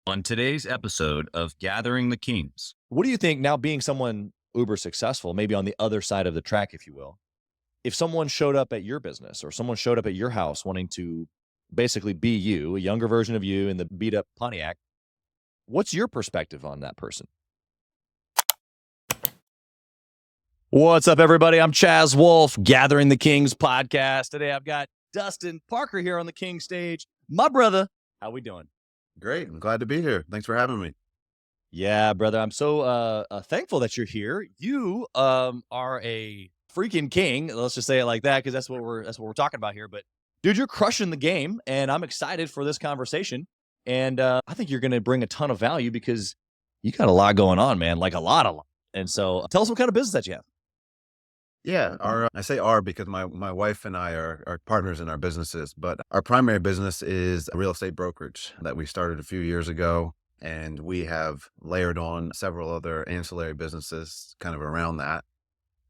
On today's episode of Gathering the Kings. What do you think now, being someone uber successful, maybe on the other side of the track, if you will, if someone showed up at your business or someone showed up at your house wanting to basically be you, a younger version of you in the beat up Pontiac, what's your perspective on that person? What's up, everybody? I'm Chaz Wolfe, Gathering the Kings podcast. Today I've got Dustin Parker here on the King stage. My brother, how we doing? Great. I'm glad to be here. Thanks for having me. Yeah, brother. I'm so thankful that you're here. You are a freaking king. Let's just say it like that, because that's what we're talking about here. But dude, you're crushing the game, and I'm excited for this conversation. And I think you're going to bring a ton of value because you got a lot going on, man. Like a lot. And so, tell us what kind of business that you have. Yeah, I say our because my wife and I are partners in our businesses, but our primary business is a real estate brokerage that we started a few years ago, and we have layered on several other ancillary businesses kind of around that.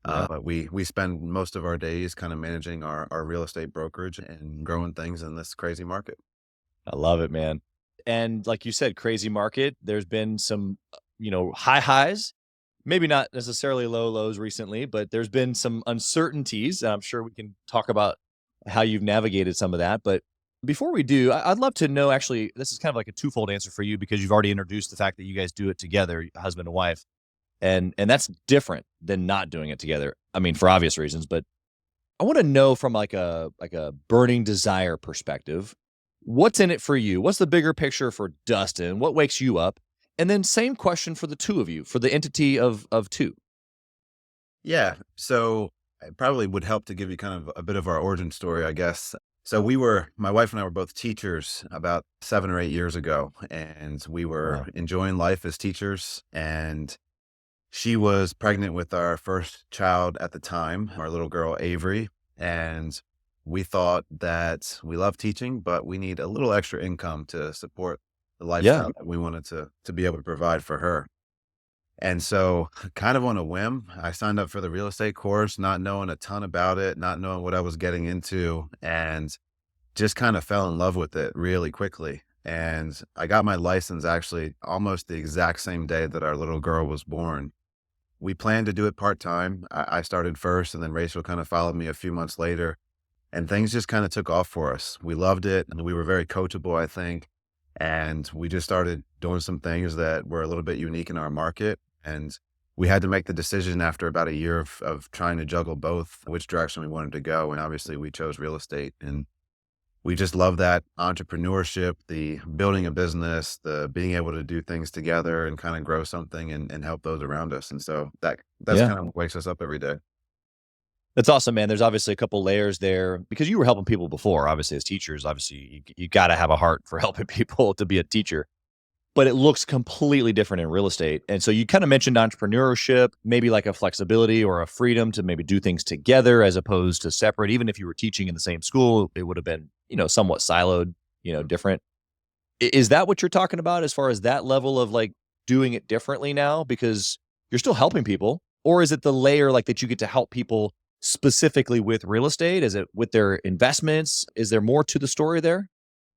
Yeah. But we spend most of our days kind of managing our real estate brokerage and growing things in this crazy market. I love it, man. And like you said, crazy market. There's been some, high highs. Maybe not necessarily low lows recently, but there's been some uncertainties. And I'm sure we can talk about how you've navigated some of that. But before we do, I'd love to know, actually, this is kind of like a twofold answer for you because you've already introduced the fact that you guys do it together, husband and wife. And that's different than not doing it together. I mean, for obvious reasons, but I want to know from like a burning desire perspective, what's in it for you? What's the bigger picture for Dustin? What wakes you up? And then same question for the two of you, for the entity of two. Yeah. So it probably would help to give you kind of a bit of our origin story, I guess. So my wife and I were both teachers about 7 or 8 years ago, and we were Wow. enjoying life as teachers. And she was pregnant with our first child at the time, our little girl, Avery. And we thought that we love teaching, but we need a little extra income to support the lifestyle that we wanted to be able to provide for her. And so kind of on a whim, I signed up for the real estate course, not knowing a ton about it, not knowing what I was getting into, and just kind of fell in love with it really quickly. And I got my license actually almost the exact same day that our little girl was born. We planned to do it part-time. I started first, and then Rachel kind of followed me a few months later, and things just kind of took off for us. We loved it, and we were very coachable, I think. And we just started doing some things that were a little bit unique in our market. And we had to make the decision after about a year of trying to juggle both, which direction we wanted to go. And obviously we chose real estate, and we just love that entrepreneurship, the building a business, the being able to do things together and kind of grow something and help those around us. And so that's Yeah. kind of what wakes us up every day. That's awesome, man. There's obviously a couple layers there because you were helping people before, obviously, as teachers. Obviously, you got to have a heart for helping people to be a teacher, but it looks completely different in real estate. And so you kind of mentioned entrepreneurship, maybe like a flexibility or a freedom to maybe do things together as opposed to separate. Even if you were teaching in the same school, it would have been, somewhat siloed, different. Is that what you're talking about as far as that level of like doing it differently now because you're still helping people? Or is it the layer like that you get to help people specifically with real estate? Is it with their investments? Is there more to the story there?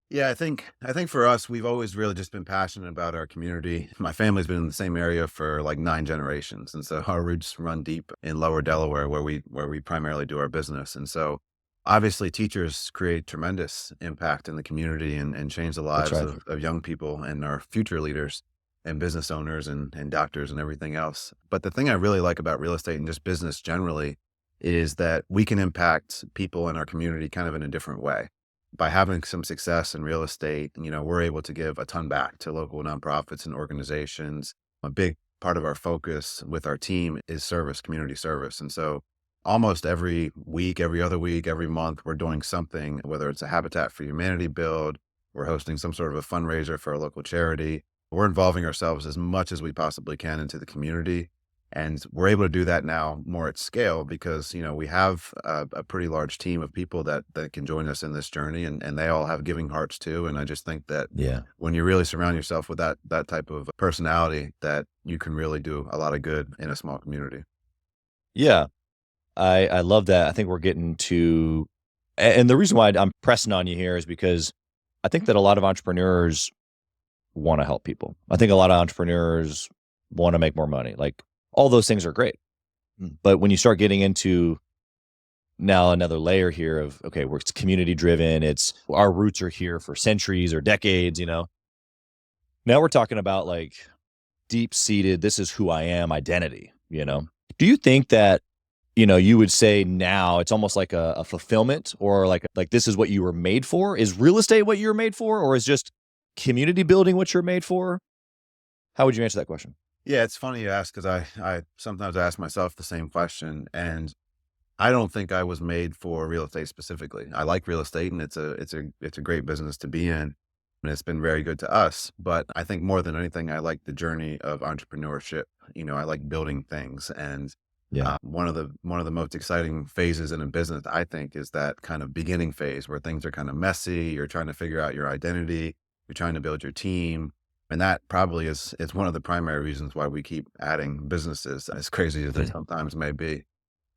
Yeah, I think for us, we've always really just been passionate about our community. My family's been in the same area for like 9 generations. And so our roots run deep in Lower Delaware where we primarily do our business. And so obviously teachers create tremendous impact in the community and change the That's lives right. of young people and our future leaders and business owners and doctors and everything else. But the thing I really like about real estate and just business generally is that we can impact people in our community kind of in a different way. By having some success in real estate, we're able to give a ton back to local nonprofits and organizations. A big part of our focus with our team is service, community service. And so almost every week, every other week, every month, we're doing something, whether it's a Habitat for Humanity build, we're hosting some sort of a fundraiser for a local charity. We're involving ourselves as much as we possibly can into the community. And we're able to do that now more at scale because, we have a pretty large team of people that can join us in this journey and they all have giving hearts too. And I just think that Yeah. when you really surround yourself with that type of personality, that you can really do a lot of good in a small community. Yeah. I love that. I think we're getting to, and the reason why I'm pressing on you here is because I think that a lot of entrepreneurs want to help people. I think a lot of entrepreneurs want to make more money. Like all those things are great. But when you start getting into now another layer here of, okay, we're community driven. It's our roots are here for centuries or decades, Now we're talking about like deep seated, this is who I am identity, Do you think that, you would say now it's almost like a fulfillment or like this is what you were made for? Is real estate what you were made for? Or is just community building what you're made for? How would you answer that question? Yeah, it's funny you ask because I sometimes ask myself the same question, and I don't think I was made for real estate specifically. I like real estate, and it's a great business to be in, and it's been very good to us. But I think more than anything, I like the journey of entrepreneurship. I like building things, and one of the most exciting phases in a business, I think, is that kind of beginning phase where things are kind of messy. You're trying to figure out your identity. You're trying to build your team. And that probably is one of the primary reasons why we keep adding businesses, as crazy as they sometimes may be.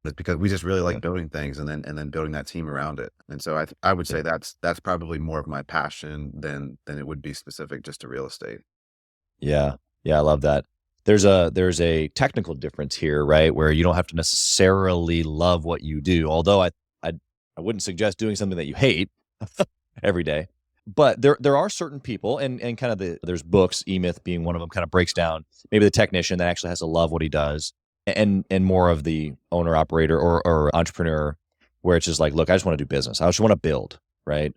It's because we just really like building things and then building that team around it. And so I would say that's probably more of my passion than it would be specific just to real estate. Yeah. Yeah. I love that. There's a technical difference here, right? Where you don't have to necessarily love what you do. Although I wouldn't suggest doing something that you hate every day. But there are certain people and kind of there's books, E-Myth being one of them, kind of breaks down maybe the technician that actually has to love what he does and more of the owner operator or entrepreneur where it's just like, look, I just want to do business. I just want to build, right?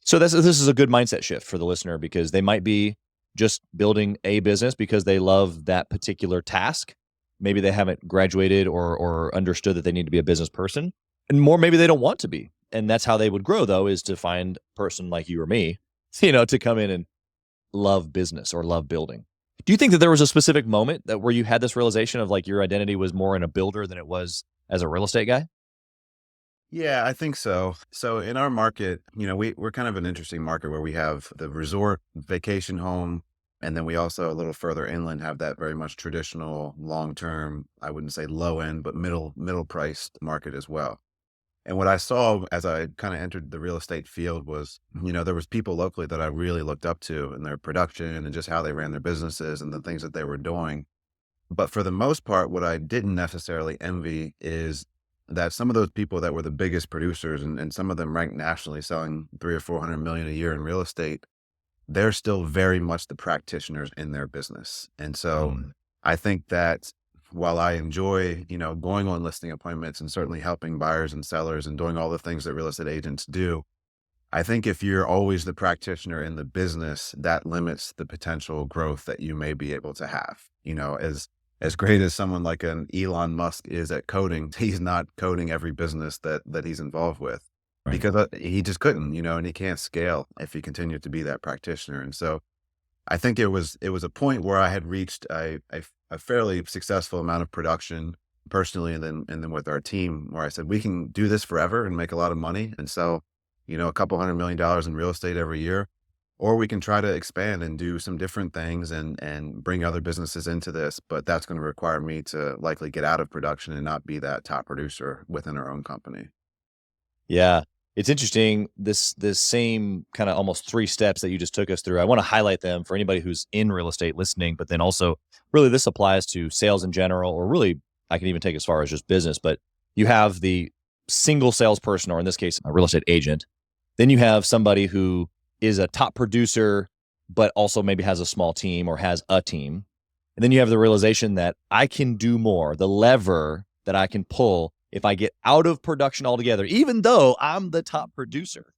So this is a good mindset shift for the listener because they might be just building a business because they love that particular task. Maybe they haven't graduated or understood that they need to be a business person. And more, maybe they don't want to be. And that's how they would grow, though, is to find a person like you or me, to come in and love business or love building. Do you think that there was a specific moment where you had this realization of like your identity was more in a builder than it was as a real estate guy? Yeah, I think so. So in our market, we're kind of an interesting market where we have the resort vacation home, and then we also a little further inland have that very much traditional long-term, I wouldn't say low end, but middle priced market as well. And what I saw as I kind of entered the real estate field was, there was people locally that I really looked up to in their production and just how they ran their businesses and the things that they were doing. But for the most part, what I didn't necessarily envy is that some of those people that were the biggest producers and some of them ranked nationally selling 300 or 400 million a year in real estate, they're still very much the practitioners in their business. And so I think that while I enjoy, going on listing appointments and certainly helping buyers and sellers and doing all the things that real estate agents do, I think if you're always the practitioner in the business, that limits the potential growth that you may be able to have. As great as someone like an Elon Musk is at coding, he's not coding every business that he's involved with because he just couldn't, and he can't scale if he continued to be that practitioner. And so I think it was a point where I had reached a fairly successful amount of production personally, and then with our team, where I said we can do this forever and make a lot of money and sell, a couple $100 million in real estate every year, or we can try to expand and do some different things and bring other businesses into this. But that's going to require me to likely get out of production and not be that top producer within our own company. Yeah. It's interesting, this same kind of almost 3 steps that you just took us through. I want to highlight them for anybody who's in real estate listening, but then also really this applies to sales in general, or really I can even take as far as just business. But you have the single salesperson, or in this case, a real estate agent. Then you have somebody who is a top producer, but also maybe has a small team or has a team. And then you have the realization that I can do more, the lever that I can pull if I get out of production altogether, even though I'm the top producer,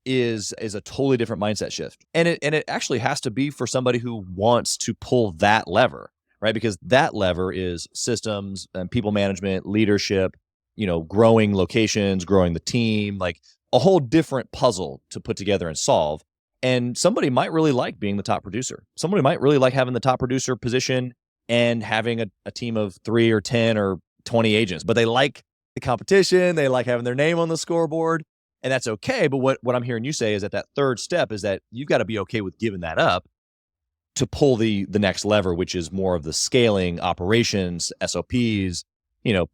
is a totally different mindset shift. And it actually has to be for somebody who wants to pull that lever, right? Because that lever is systems and people management, leadership, growing locations, growing the team, like a whole different puzzle to put together and solve. And somebody might really like being the top producer. Somebody might really like having the top producer position and having a team of 3 or 10 or 20 agents, but they like the competition. They like having their name on the scoreboard, and that's okay. But what I'm hearing you say is that third step is that you've got to be okay with giving that up to pull the next lever, which is more of the scaling operations, SOPs,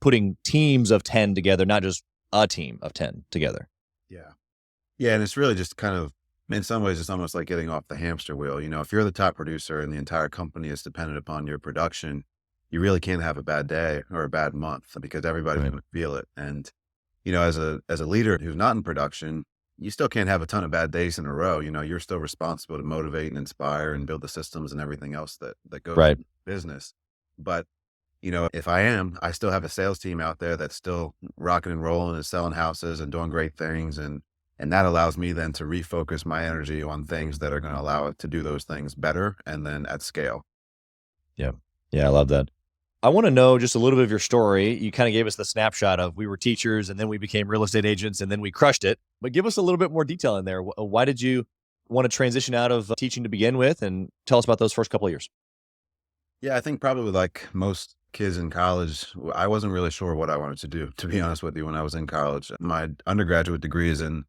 putting teams of 10 together, not just a team of 10 together. Yeah. Yeah. And it's really just kind of In some ways, it's almost like getting off the hamster wheel. If you're the top producer and the entire company is dependent upon your production, you really can't have a bad day or a bad month because everybody's Right. going to feel it. And, as a leader who's not in production, you still can't have a ton of bad days in a row. You're still responsible to motivate and inspire and build the systems and everything else that goes Right. with business. But, if I still have a sales team out there that's still rocking and rolling and selling houses and doing great things. And that allows me then to refocus my energy on things that are going to allow it to do those things better and then at scale. Yeah. Yeah. I love that. I want to know just a little bit of your story. You kind of gave us the snapshot of we were teachers and then we became real estate agents and then we crushed it. But give us a little bit more detail in there. Why did you want to transition out of teaching to begin with? And tell us about those first couple of years. Yeah, I think probably like most kids in college, I wasn't really sure what I wanted to do, to be honest with you, when I was in college. My undergraduate degree is in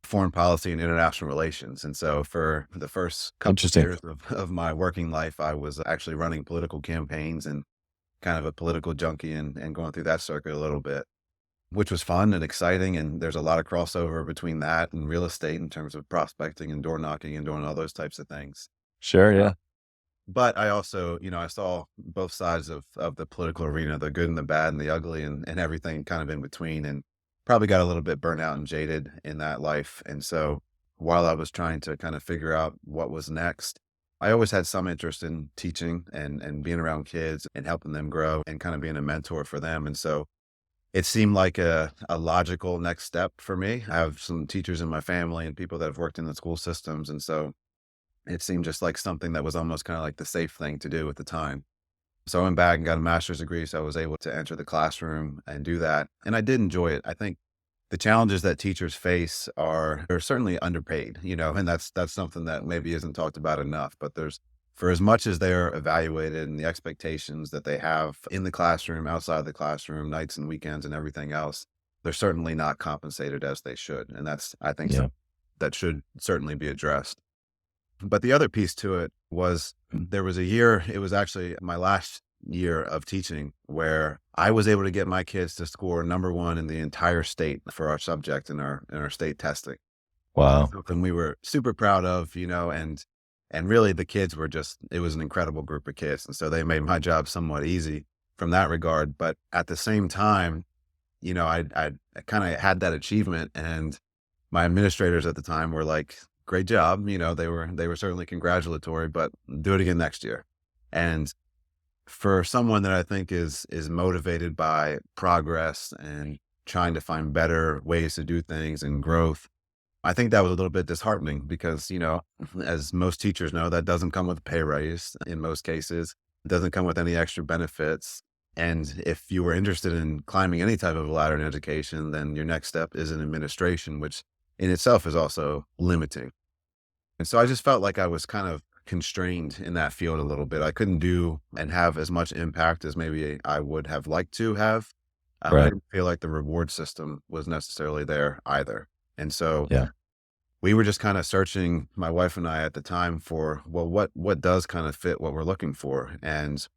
foreign policy and international relations. And so for the first couple of Interesting. years of my working life, I was actually running political campaigns and kind of a political junkie and going through that circuit a little bit, which was fun and exciting. And there's a lot of crossover between that and real estate in terms of prospecting and door knocking and doing all those types of things. Sure. Yeah. But I also, I saw both sides of the political arena, the good and the bad and the ugly and everything kind of in between, and probably got a little bit burnt out and jaded in that life. And so while I was trying to kind of figure out what was next, I always had some interest in teaching and being around kids and helping them grow and kind of being a mentor for them. And so it seemed like a logical next step for me. I have some teachers in my family and people that have worked in the school systems. And so it seemed just like something that was almost kind of like the safe thing to do at the time. So I went back and got a master's degree. So I was able to enter the classroom and do that. And I did enjoy it. I think the challenges that teachers face are certainly underpaid, and that's something that maybe isn't talked about enough. But for as much as they're evaluated and the expectations that they have in the classroom, outside of the classroom, nights and weekends and everything else, they're certainly not compensated as they should. And that's, I think, Yeah. something that should certainly be addressed. But the other piece to it was there was a year, it was actually my last year of teaching, where I was able to get my kids to score number one in the entire state for our subject in our state testing. Wow. Something we were super proud of, and really the kids were it was an incredible group of kids. And so they made my job somewhat easy from that regard. But at the same time, I kind of had that achievement, and my administrators at the time were like, great job. They were certainly congratulatory, but do it again next year. And for someone that I think is motivated by progress and trying to find better ways to do things and growth, I think that was a little bit disheartening because, as most teachers know, that doesn't come with a pay raise in most cases. It doesn't come with any extra benefits. And if you were interested in climbing any type of ladder in education, then your next step is in administration, which in itself is also limiting. And so I just felt like I was kind of constrained in that field a little bit. I couldn't do and have as much impact as maybe I would have liked to have. I Right. didn't feel like the reward system was necessarily there either. And so Yeah. we were just kind of searching, my wife and I at the time, for, well, what does kind of fit what we're looking for? And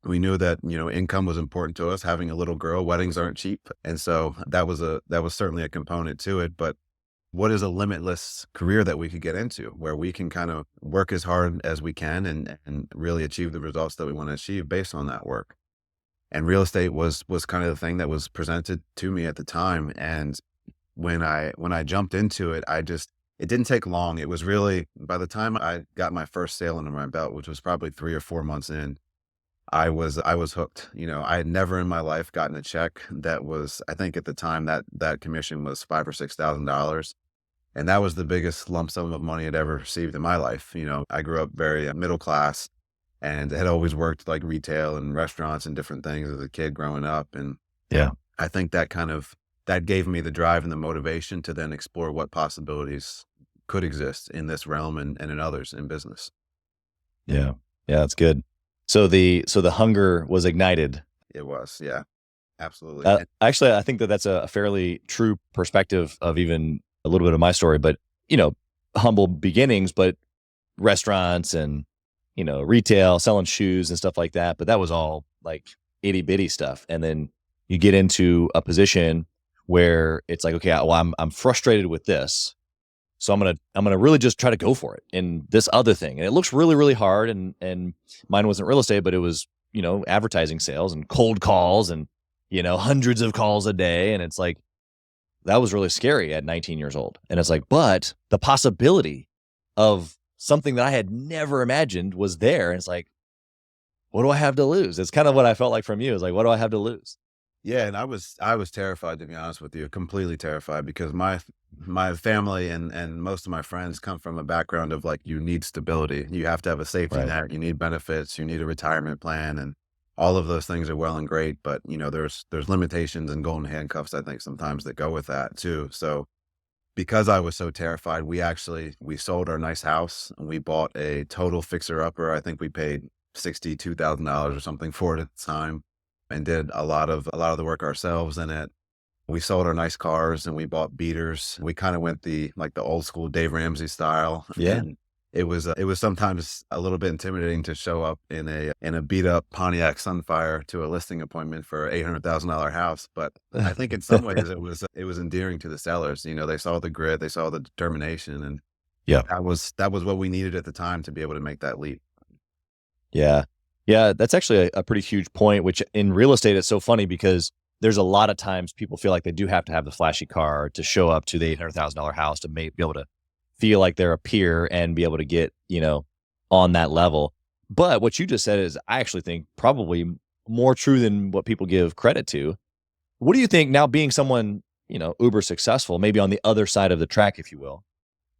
we knew that, income was important to us. Having a little girl, weddings aren't cheap. And so that was certainly a component to it. But what is a limitless career that we could get into where we can kind of work as hard as we can and really achieve the results that we want to achieve based on that work? And real estate was kind of the thing that was presented to me at the time. And when I jumped into it, it didn't take long. It was really, by the time I got my first sale under my belt, which was probably 3 or 4 months in, I was hooked. I had never in my life gotten a check that was, I think at the time that commission was $5,000 or $6,000. And that was the biggest lump sum of money I'd ever received in my life. I grew up very middle class and had always worked like retail and restaurants and different things as a kid growing up. And Yeah. I think that gave me the drive and the motivation to then explore what possibilities could exist in this realm and in others in business. Yeah. Yeah. That's good. So the hunger was ignited. It was, yeah, absolutely. Actually, I think that's a fairly true perspective of even a little bit of my story, but humble beginnings, but restaurants and retail, selling shoes and stuff like that. But that was all like itty bitty stuff. And then you get into a position where it's like, okay, well, I'm frustrated with this. So I'm gonna really just try to go for it in this other thing. And it looks really, really hard. And mine wasn't real estate, but it was, advertising sales and cold calls and, hundreds of calls a day. And it's like, that was really scary at 19 years old. And it's like, but the possibility of something that I had never imagined was there. And it's like, what do I have to lose? It's kind of what I felt like from you. It's like, what do I have to lose? Yeah, and I was terrified, to be honest with you, completely terrified, because my family and most of my friends come from a background of like, you need stability. You have to have a safety Right. net, you need benefits, you need a retirement plan, and all of those things are well and great, but there's limitations and golden handcuffs, I think, sometimes that go with that too. So because I was so terrified, we sold our nice house and we bought a total fixer upper. I think we paid $62,000 or something for it at the time, and did a lot of the work ourselves in it. We sold our nice cars and we bought beaters. We kind of went the old school Dave Ramsey style. Yeah. And it was sometimes a little bit intimidating to show up in a beat up Pontiac Sunfire to a listing appointment for $800,000 house. But I think in some ways it was endearing to the sellers. They saw the grit, they saw the determination, and Yeah. that was what we needed at the time to be able to make that leap. Yeah. Yeah. That's actually a pretty huge point, which in real estate, it's so funny because there's a lot of times people feel like they do have to have the flashy car to show up to the $800,000 house to be able to feel like they're a peer and be able to get, on that level. But what you just said is, I actually think probably more true than what people give credit to. What do you think now, being someone, uber successful, maybe on the other side of the track, if you will,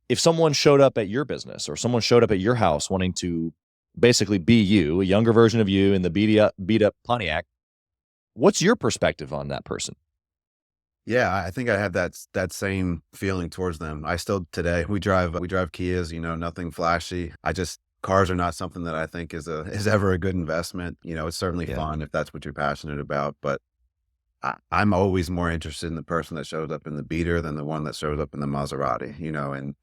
if someone showed up at your business or someone showed up at your house wanting to basically be you, a younger version of you in the beat up Pontiac, what's your perspective on that person? Yeah, I think I have that same feeling towards them. I still today we drive Kias, nothing flashy. Cars are not something that I think is ever a good investment. It's certainly Yeah. fun if that's what you're passionate about, but I'm always more interested in the person that shows up in the beater than the one that shows up in the Maserati.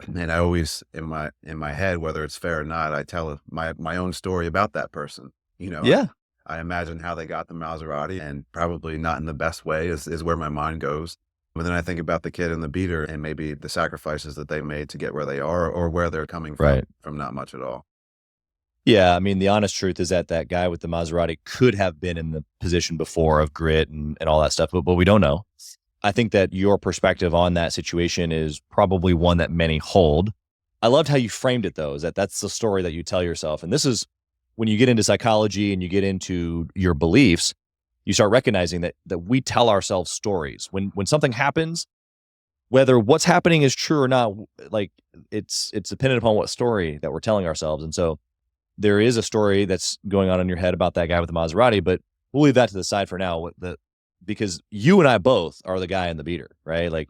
And I always in my head, whether it's fair or not, I tell my own story about that person. Yeah. I imagine how they got the Maserati, and probably not in the best way is where my mind goes. But then I think about the kid in the beater and maybe the sacrifices that they made to get where they are, or where they're coming Right. from not much at all. Yeah. I mean, the honest truth is that guy with the Maserati could have been in the position before of grit and all that stuff, but we don't know. I think that your perspective on that situation is probably one that many hold. I loved how you framed it, though, is that's the story that you tell yourself. And this is when you get into psychology and you get into your beliefs, you start recognizing that we tell ourselves stories. When something happens, whether what's happening is true or not, like it's dependent upon what story that we're telling ourselves. And so there is a story that's going on in your head about that guy with the Maserati, but we'll leave that to the side for now. Because you and I both are the guy in the beater, right? Like,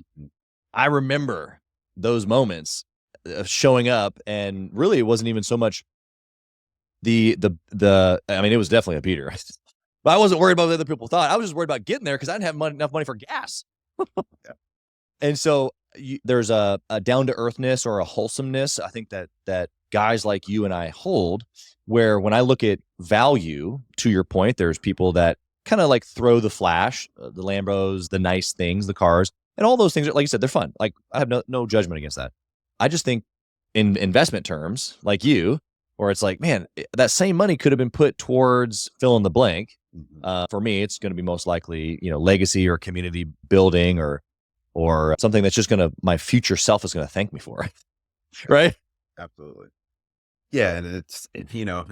I remember those moments of showing up, and really it wasn't even so much I mean, it was definitely a beater, but I wasn't worried about what other people thought. I was just worried about getting there because I didn't have enough money for gas. Yeah. And so there's a down to earthness or a wholesomeness, I think that guys like you and I hold, where when I look at value, to your point, there's people that kind of like throw the flash, the Lambos, the nice things, the cars, and all those things. Like you said, they're fun. Like, I have no judgment against that. I just think in investment terms, like you, where it's like, man, that same money could have been put towards fill in the blank. Mhm. For me, it's going to be most likely, legacy or community building or something that's just my future self is going to thank me for. Right. Absolutely. Yeah, and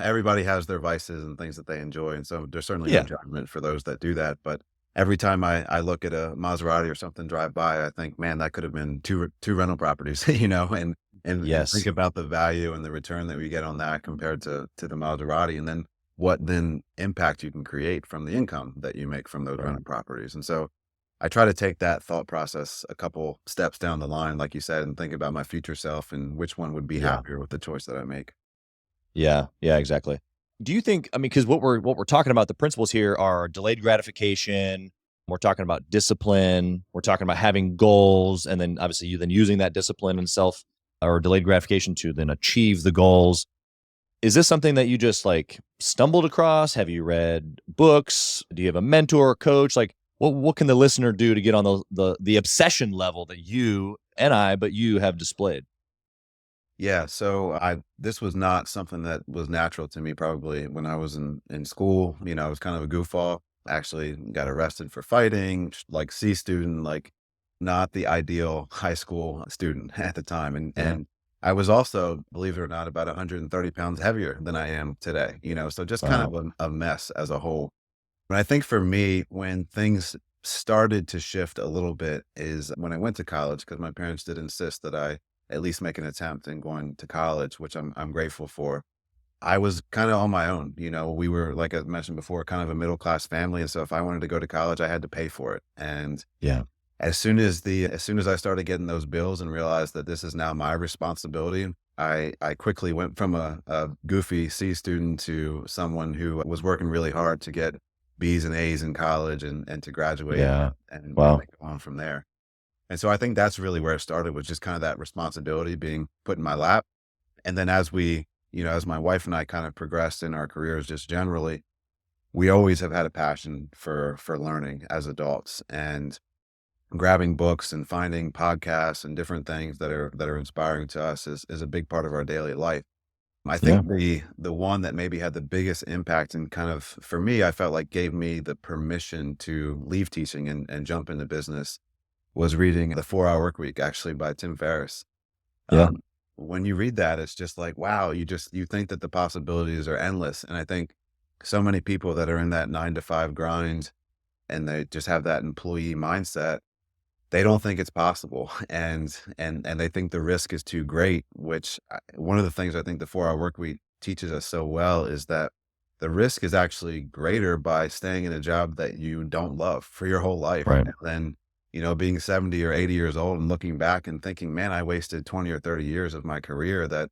everybody has their vices and things that they enjoy, and so there's certainly no Yeah. judgment for those that do that. But every time I look at a Maserati or something drive by, I think, man, that could have been two rental properties, and Yes. think about the value and the return that we get on that compared to the Maserati, and then what impact you can create from the income that you make from those Right. rental properties. And so I try to take that thought process a couple steps down the line, like you said, and think about my future self and which one would be Yeah. happier with the choice that I make. Yeah. Yeah, exactly. Do you think, I mean, because what we're talking about, the principles here are delayed gratification. We're talking about discipline. We're talking about having goals. And then obviously you then using that discipline and self or delayed gratification to then achieve the goals. Is this something that you just like stumbled across? Have you read books? Do you have a mentor or coach? Like, what can the listener do to get on the obsession level that you and I, but you have displayed? Yeah, so this was not something that was natural to me probably when I was in school. I was kind of a goofball. Actually got arrested for fighting, like C student, like not the ideal high school student at the time. And Yeah. and I was also, believe it or not, about 130 pounds heavier than I am today, so just kind Wow. of a mess as a whole. But I think for me, when things started to shift a little bit is when I went to college, because my parents did insist that I at least make an attempt in going to college, which I'm grateful for. I was kind of on my own. We were, like I mentioned before, kind of a middle class family, and so if I wanted to go to college, I had to pay for it. And Yeah. as soon as I started getting those bills and realized that this is now my responsibility, I quickly went from a goofy C student to someone who was working really hard to get B's and A's in college and to graduate Yeah. and Wow. then go on from there. And so I think that's really where it started, was just kind of that responsibility being put in my lap. And then as my wife and I kind of progressed in our careers, just generally, we always have had a passion for learning as adults and grabbing books and finding podcasts and different things that are inspiring to us is a big part of our daily life. I Yeah. think the one that maybe had the biggest impact and kind of, for me, I felt like gave me the permission to leave teaching and jump into business was reading The 4 Hour Work Week, actually, by Tim Ferriss. Yeah. Um, when you read that, it's just like, wow, you think that the possibilities are endless. And I think so many people that are in that 9 to 5 grind and they just have that employee mindset, they don't think it's possible, and they think the risk is too great, which one of the things I think the 4 Hour Work Week teaches us so well is that the risk is actually greater by staying in a job that you don't love for your whole life. Right. And then, being 70 or 80 years old and looking back and thinking, man, I wasted 20 or 30 years of my career that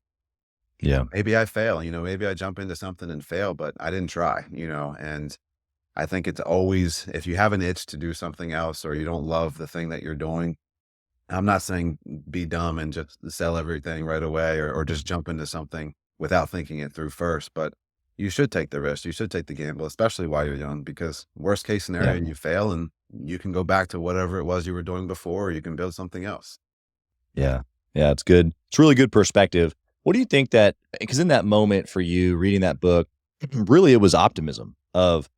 Yeah. maybe I fail, maybe I jump into something and fail, but I didn't try, and I think it's always, if you have an itch to do something else or you don't love the thing that you're doing, I'm not saying be dumb and just sell everything right away or just jump into something without thinking it through first, but you should take the risk. You should take the gamble, especially while you're young, because worst case Yeah. scenario, you fail and you can go back to whatever it was you were doing before, or you can build something else. Yeah. Yeah. It's good. It's really good perspective. What do you think that, because in that moment for you reading that book, really it was optimism of,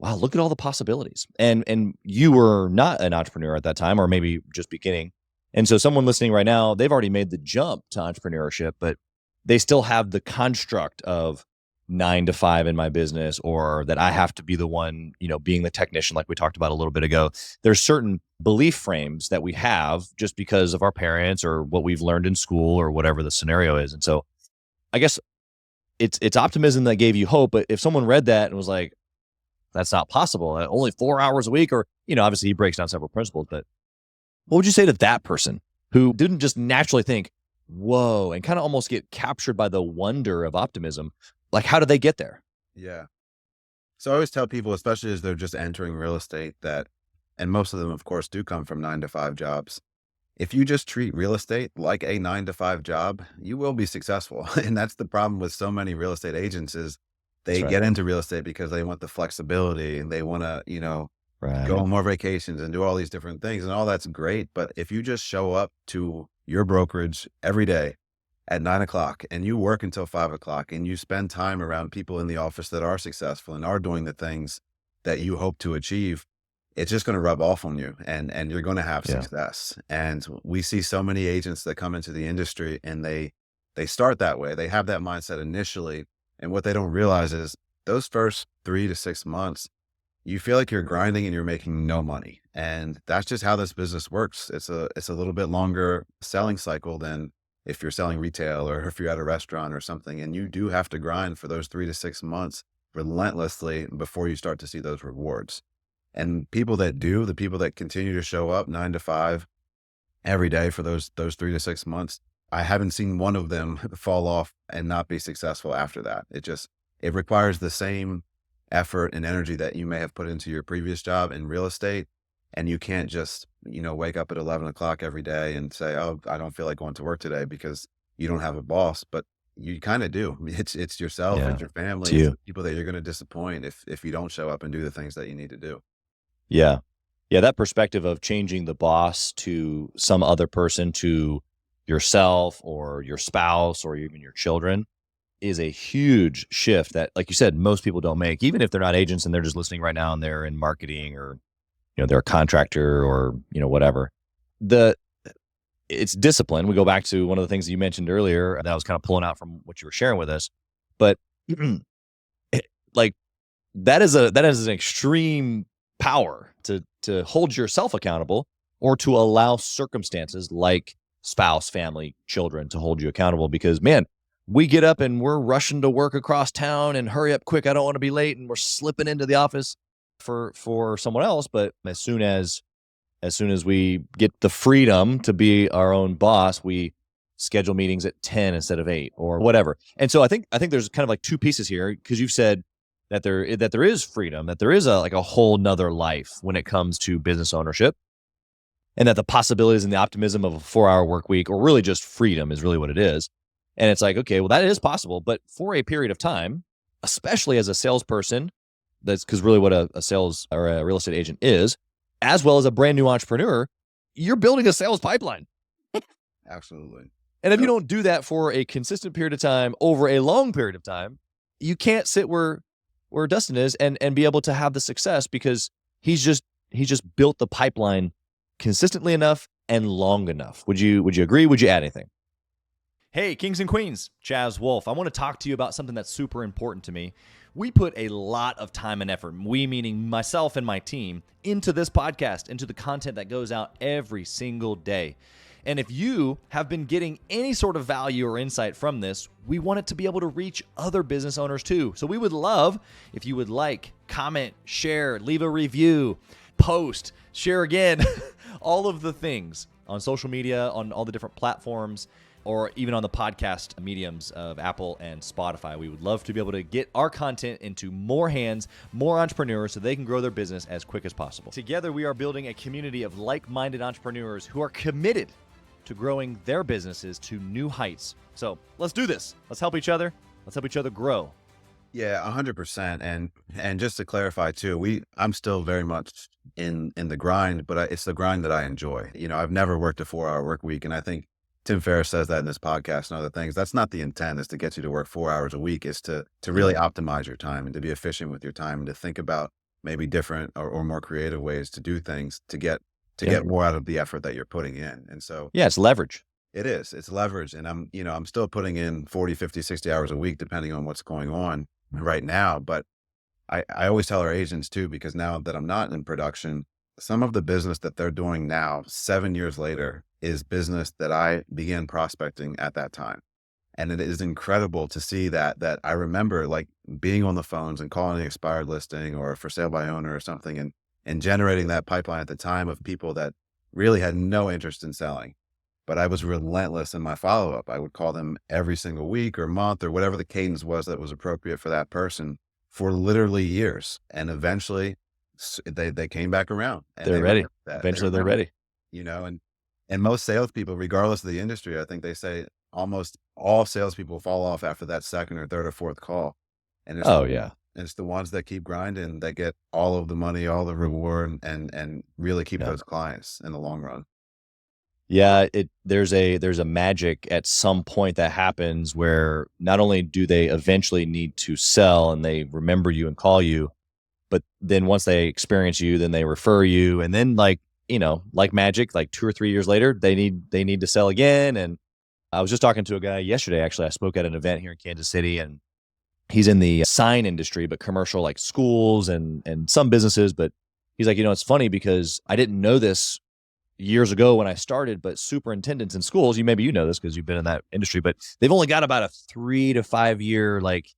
wow, look at all the possibilities. And you were not an entrepreneur at that time, or maybe just beginning. And so someone listening right now, they've already made the jump to entrepreneurship, but they still have the construct of 9 to 5 in my business, or that I have to be the one, being the technician, like we talked about a little bit ago. There's certain belief frames that we have just because of our parents or what we've learned in school or whatever the scenario is. And so I guess it's optimism that gave you hope. But if someone read that and was like, that's not possible, only 4 hours a week, or, obviously he breaks down several principles, but what would you say to that person who didn't just naturally think, whoa, and kind of almost get captured by the wonder of optimism? Like, how do they get there? Yeah. So I always tell people, especially as they're just entering real estate, and most of them, of course, do come from 9 to 5 jobs. If you just treat real estate like a 9 to 5 job, you will be successful. And that's the problem with so many real estate agents is That's they right. get into real estate because they want the flexibility and they want to, go Right. on more vacations and do all these different things. And all that's great. But if you just show up to your brokerage every day at 9 o'clock and you work until 5 o'clock and you spend time around people in the office that are successful and are doing the things that you hope to achieve, it's just going to rub off on you and you're going to have Yeah. success. And we see so many agents that come into the industry and they start that way. They have that mindset initially. And what they don't realize is those first 3 to 6 months, you feel like you're grinding and you're making no money. And that's just how this business works. It's a little bit longer selling cycle than if you're selling retail or if you're at a restaurant or something. And you do have to grind for those 3 to 6 months relentlessly before you start to see those rewards. And the people that continue to show up 9 to 5 every day for those 3 to 6 months, I haven't seen one of them fall off and not be successful after that. It requires the same effort and energy that you may have put into your previous job in real estate. And you can't just, wake up at 11 o'clock every day and say, oh, I don't feel like going to work today because you don't have a boss, but you kind of do. It's yourself, Yeah. it's your family, It's it's you. the people that you're going to disappoint if you don't show up and do the things that you need to do. Yeah. Yeah. That perspective of changing the boss to some other person to yourself or your spouse or even your children is a huge shift that, like you said, most people don't make, even if they're not agents and they're just listening right now and they're in marketing or, they're a contractor or, whatever. It's discipline. We go back to one of the things that you mentioned earlier that I was kind of pulling out from what you were sharing with us, but like that is an extreme power to hold yourself accountable or to allow circumstances like spouse, family, children to hold you accountable. Because man, we get up and we're rushing to work across town and hurry up quick. I don't want to be late. And we're slipping into the office for someone else. But as soon as we get the freedom to be our own boss, we schedule meetings at 10 instead of 8 or whatever. And so I think there's kind of like two pieces here, because you've said that there is freedom, that there is a whole nother life when it comes to business ownership, and that the possibilities and the optimism of a 4-hour work week, or really just freedom, is really what it is. And it's like, okay, well, that is possible, but for a period of time, especially as a salesperson, that's because really what a sales or a real estate agent is, as well as a brand new entrepreneur, you're building a sales pipeline. Absolutely. And if you don't do that for a consistent period of time over a long period of time, you can't sit where Dustin is and be able to have the success, because he's just built the pipeline consistently enough and long enough. Would you agree? Would you add anything? Hey, kings and queens, Chaz Wolfe. I want to talk to you about something that's super important to me. We put a lot of time and effort, we meaning myself and my team, into this podcast, into the content that goes out every single day. And if you have been getting any sort of value or insight from this, we want it to be able to reach other business owners too. So we would love if you would like, comment, share, leave a review, post, share again, all of the things on social media, on all the different platforms, or even on the podcast mediums of Apple and Spotify. We would love to be able to get our content into more hands, more entrepreneurs, so they can grow their business as quick as possible. Together, we are building a community of like-minded entrepreneurs who are committed to growing their businesses to new heights. So let's do this. Let's help each other. Let's help each other grow. Yeah, 100%. And just to clarify too, I'm still very much in the grind, but it's the grind that I enjoy. I've never worked a 4-hour work week, and I think Tim Ferriss says that in this podcast and other things. That's not the intent, is to get you to work 4 hours a week, is to really optimize your time and to be efficient with your time and to think about maybe different or more creative ways to do things to get more out of the effort that you're putting in. And so, yeah, it's leverage. It is. It's leverage. And I'm still putting in 40, 50, 60 hours a week, depending on what's going on right now. But I always tell our agents too, because now that I'm not in production, some of the business that they're doing now, 7 years later, is business that I began prospecting at that time. And it is incredible to see that I remember like being on the phones and calling an expired listing or for sale by owner or something, and generating that pipeline at the time of people that really had no interest in selling. But I was relentless in my follow-up. I would call them every single week or month or whatever the cadence was that was appropriate for that person for literally years. And eventually they came back around. And they're ready. Eventually they're ready. And most salespeople, regardless of the industry, I think they say almost all salespeople fall off after that second or third or fourth call. And it's the ones that keep grinding that get all of the money, all the reward, and really keep those clients in the long run. Yeah, there's a magic at some point that happens where not only do they eventually need to sell and they remember you and call you, but then once they experience you, then they refer you, and then like magic, like 2 or 3 years later, they need to sell again. And I was just talking to a guy yesterday. Actually, I spoke at an event here in Kansas City, and he's in the sign industry, but commercial, like schools and some businesses. But he's like, it's funny because I didn't know this years ago when I started, but superintendents in schools, maybe you know this because you've been in that industry, but they've only got about a 3 to 5 year like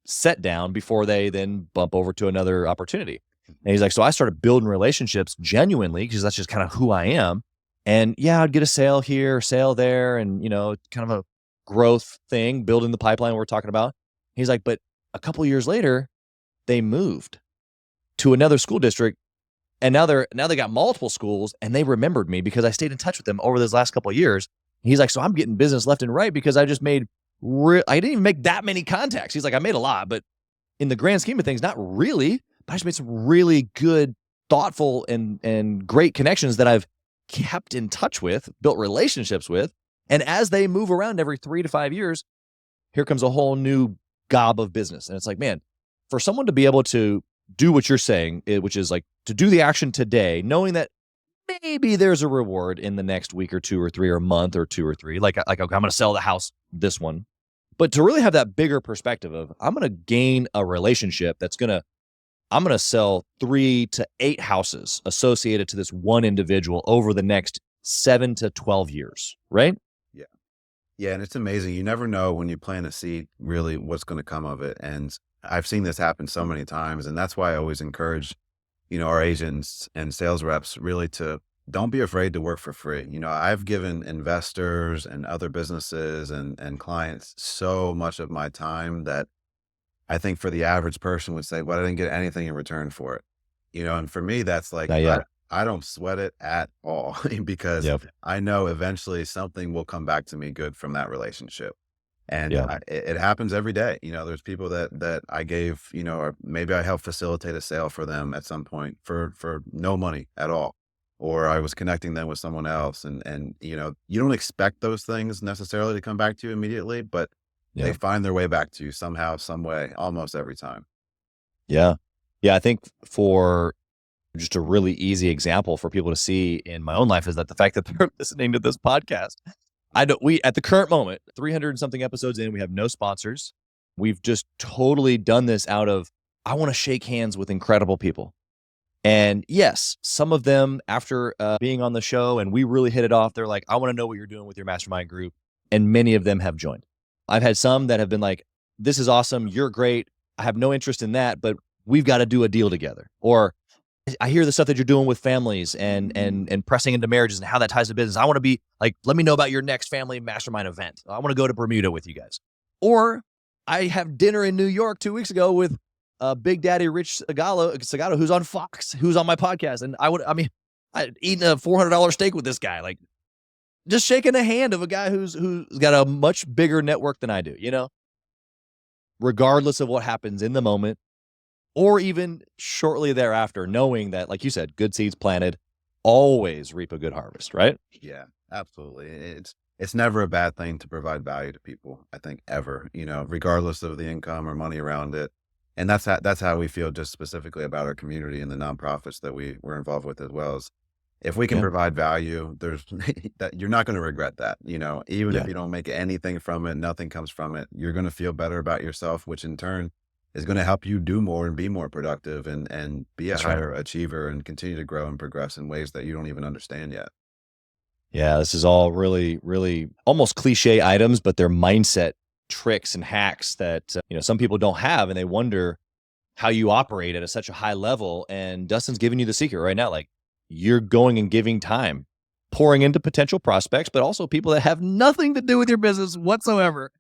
set down before they then bump over to another opportunity. And he's like, so I started building relationships genuinely because that's just kind of who I am. And yeah, I'd get a sale here, sale there, and kind of a growth thing, building the pipeline we're talking about. He's like, but a couple of years later, they moved to another school district, and now they got multiple schools, and they remembered me because I stayed in touch with them over those last couple of years. He's like, so I'm getting business left and right because I just made I didn't even make that many contacts. He's like, I made a lot, but in the grand scheme of things, not really. But I just made some really good, thoughtful, and great connections that I've kept in touch with, built relationships with, And as they move around every 3 to 5 years, here comes a whole new gob of business. And it's like, man, for someone to be able to do what you're saying, which is like to do the action today, knowing that maybe there's a reward in the next week or 2 or 3 or a month or 2 or 3, like okay, I'm going to sell the house, this one. But to really have that bigger perspective of I'm going to gain a relationship I'm going to sell 3 to 8 houses associated to this one individual over the next 7 to 12 years, right? Yeah. Yeah. And it's amazing. You never know when you plant a seed, really what's going to come of it. And I've seen this happen so many times. And that's why I always encourage, our agents and sales reps really to don't be afraid to work for free. I've given investors and other businesses and clients so much of my time that I think for the average person would say, well, I didn't get anything in return for it. And for me, that's like, I don't sweat it at all because I know eventually something will come back to me good from that relationship. And it happens every day. There's people that I gave, or maybe I helped facilitate a sale for them at some point for no money at all. Or I was connecting them with someone else. And you don't expect those things necessarily to come back to you immediately, but they find their way back to you somehow, some way, almost every time. Yeah. Yeah. I think for just a really easy example for people to see in my own life is that the fact that they're listening to this podcast, we at the current moment, 300 and something episodes in, we have no sponsors. We've just totally done this out of, I want to shake hands with incredible people. And yes, some of them after being on the show and we really hit it off, they're like, I want to know what you're doing with your mastermind group. And many of them have joined. I've had some that have been like, this is awesome. You're great. I have no interest in that, but we've got to do a deal together. Or I hear the stuff that you're doing with families and pressing into marriages and how that ties to business. I want to be like, let me know about your next family mastermind event. I want to go to Bermuda with you guys. Or I have dinner in New York 2 weeks ago with Big Daddy Rich Sagalo, who's on Fox, who's on my podcast. And I'd eaten a $400 steak with this guy, like just shaking the hand of a guy who's got a much bigger network than I do, regardless of what happens in the moment. Or even shortly thereafter, knowing that, like you said, good seeds planted always reap a good harvest, right? Yeah, absolutely. It's never a bad thing to provide value to people, I think, ever, regardless of the income or money around it. And that's how we feel just specifically about our community and the nonprofits that we're involved with as well. As if we can provide value, there's that you're not going to regret that, even if you don't make anything from it, nothing comes from it, you're going to feel better about yourself, which in turn is going to help you do more and be more productive and be a higher achiever and continue to grow and progress in ways that you don't even understand yet. Yeah, this is all really, really almost cliche items, but they're mindset tricks and hacks that, some people don't have. And they wonder how you operate at such a high level. And Dustin's giving you the secret right now. Like you're going and giving time, pouring into potential prospects, but also people that have nothing to do with your business whatsoever.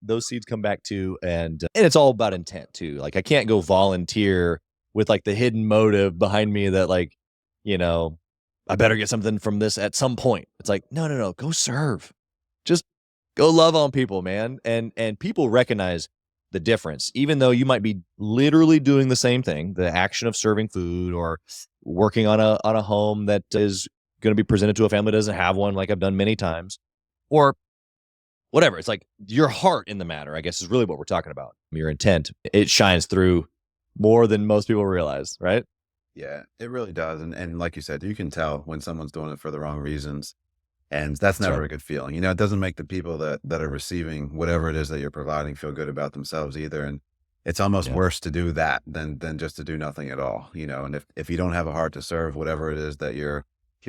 Those seeds come back too. And it's all about intent too. Like I can't go volunteer with like the hidden motive behind me that like, I better get something from this at some point. It's like, no, go serve. Just go love on people, man. And people recognize the difference, even though you might be literally doing the same thing, the action of serving food or working on a home that is going to be presented to a family that doesn't have one, like I've done many times, or whatever. It's like your heart in the matter, I guess, is really what we're talking about. Your intent, it shines through more than most people realize, right? Yeah, it really does. And like you said, you can tell when someone's doing it for the wrong reasons. And that's never a good feeling. It doesn't make the people that are receiving whatever it is that you're providing feel good about themselves either. And it's almost worse to do that than just to do nothing at all. And if you don't have a heart to serve whatever it is that you're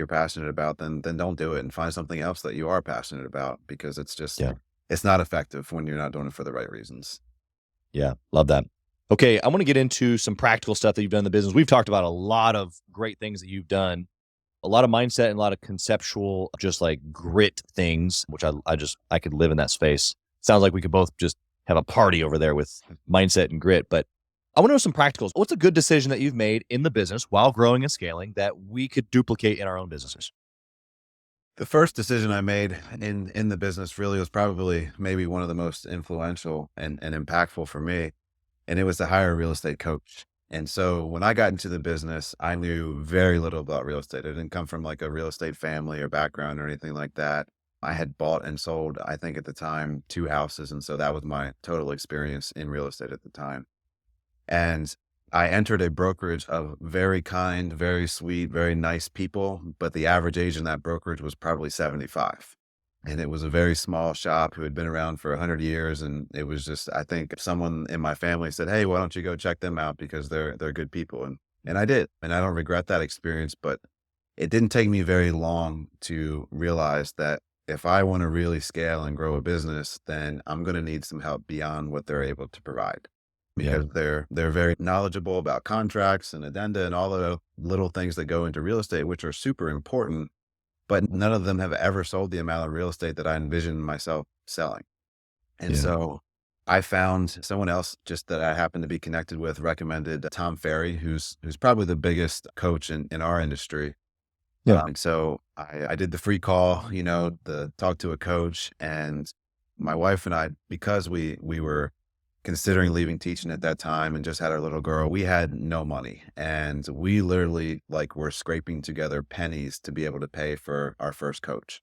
passionate about, then don't do it and find something else that you are passionate about, because it's just, it's not effective when you're not doing it for the right reasons. Yeah. Love that. Okay. I want to get into some practical stuff that you've done in the business. We've talked about a lot of great things that you've done, a lot of mindset and a lot of conceptual, just like grit things, which I could live in that space. Sounds like we could both just have a party over there with mindset and grit, but I want to know some practicals. What's a good decision that you've made in the business while growing and scaling that we could duplicate in our own businesses? The first decision I made in the business really was probably maybe one of the most influential and impactful for me. And it was to hire a real estate coach. And so when I got into the business, I knew very little about real estate. I didn't come from like a real estate family or background or anything like that. I had bought and sold, I think at the time, 2 houses. And so that was my total experience in real estate at the time. And I entered a brokerage of very kind, very sweet, very nice people, but the average age in that brokerage was probably 75. And it was a very small shop who had been around for 100 years. And it was just, I think someone in my family said, "Hey, why don't you go check them out because they're good people." And I did. And I don't regret that experience, but it didn't take me very long to realize that if I want to really scale and grow a business, then I'm going to need some help beyond what they're able to provide, Yeah. because they're very knowledgeable about contracts and addenda and all the little things that go into real estate, which are super important, but none of them have ever sold the amount of real estate that I envisioned myself selling. And Yeah. so I found someone else just that I happened to be connected with, recommended Tom Ferry, who's probably the biggest coach in our industry. Yeah. And so I did the free call, the talk to a coach, and my wife and I, because we were considering leaving teaching at that time and just had our little girl, we had no money. And we literally were scraping together pennies to be able to pay for our first coach.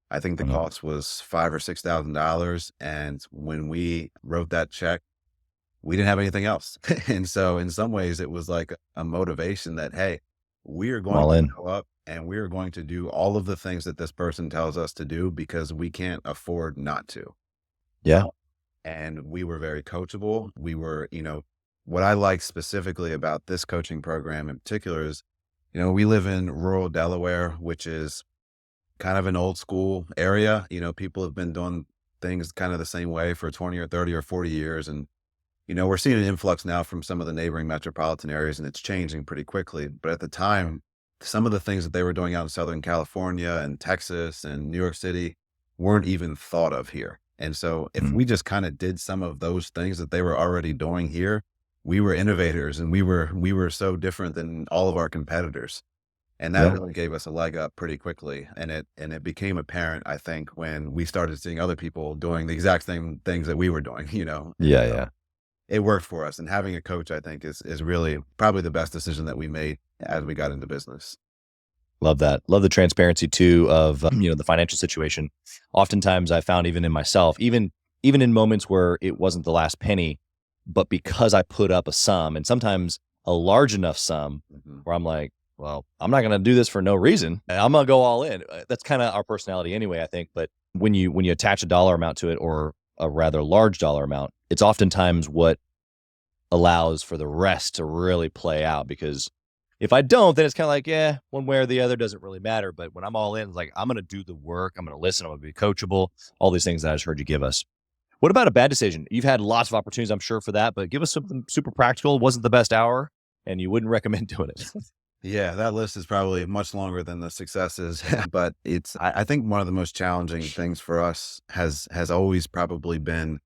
I think the Wow. cost was $5,000 or $6,000. And when we wrote that check, we didn't have anything else. And so in some ways it was like a motivation that, hey, we are I'm going all to in. show up and we are going to do all of the things that this person tells us to do because we can't afford not to. Yeah. And we were very coachable. We were, what I like specifically about this coaching program in particular is, we live in rural Delaware, which is kind of an old school area. People have been doing things kind of the same way for 20 or 30 or 40 years. And, we're seeing an influx now from some of the neighboring metropolitan areas, and it's changing pretty quickly. But at the time, some of the things that they were doing out in Southern California and Texas and New York City weren't even thought of here. And so if Mm. we just kind of did some of those things that they were already doing here, we were innovators and we were so different than all of our competitors. And that Yeah. really gave us a leg up pretty quickly. And it became apparent, I think, when we started seeing other people doing the exact same things that we were doing, And Yeah. so Yeah. it worked for us. And having a coach, I think, is really probably the best decision that we made as we got into business. Love that. Love the transparency too of, the financial situation. Oftentimes I found even in myself, even in moments where it wasn't the last penny, but because I put up a sum, and sometimes a large enough sum Mhm. where I'm like, well, I'm not going to do this for no reason. I'm going to go all in. That's kind of our personality anyway, I think. But when you attach a dollar amount to it, or a rather large dollar amount, it's oftentimes what allows for the rest to really play out. Because if I don't, then it's kind of like, yeah, one way or the other doesn't really matter. But when I'm all in, it's like, I'm going to do the work. I'm going to listen. I'm going to be coachable. All these things that I just heard you give us. What about a bad decision? You've had lots of opportunities, I'm sure, for that, but give us something super practical. Wasn't the best hour and you wouldn't recommend doing it. Yeah, that list is probably much longer than the successes, but I think one of the most challenging things for us has always probably been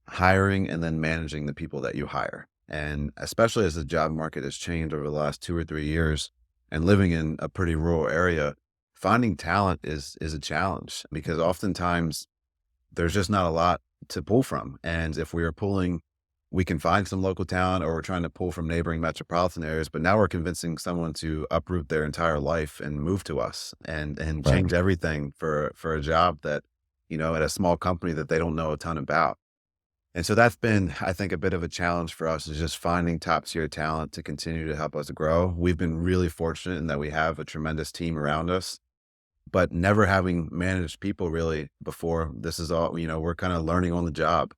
hiring and then managing the people that you hire. And especially as the job market has changed over the last 2 or 3 years and living in a pretty rural area, finding talent is a challenge because oftentimes there's just not a lot to pull from. And if we are pulling, we can find some local talent or we're trying to pull from neighboring metropolitan areas, but now we're convincing someone to uproot their entire life and move to us and Right. change everything for a job that, at a small company that they don't know a ton about. And so that's been, I think, a bit of a challenge for us is just finding top tier talent to continue to help us grow. We've been really fortunate in that we have a tremendous team around us, but never having managed people really before. This is all, we're kind of learning on the job.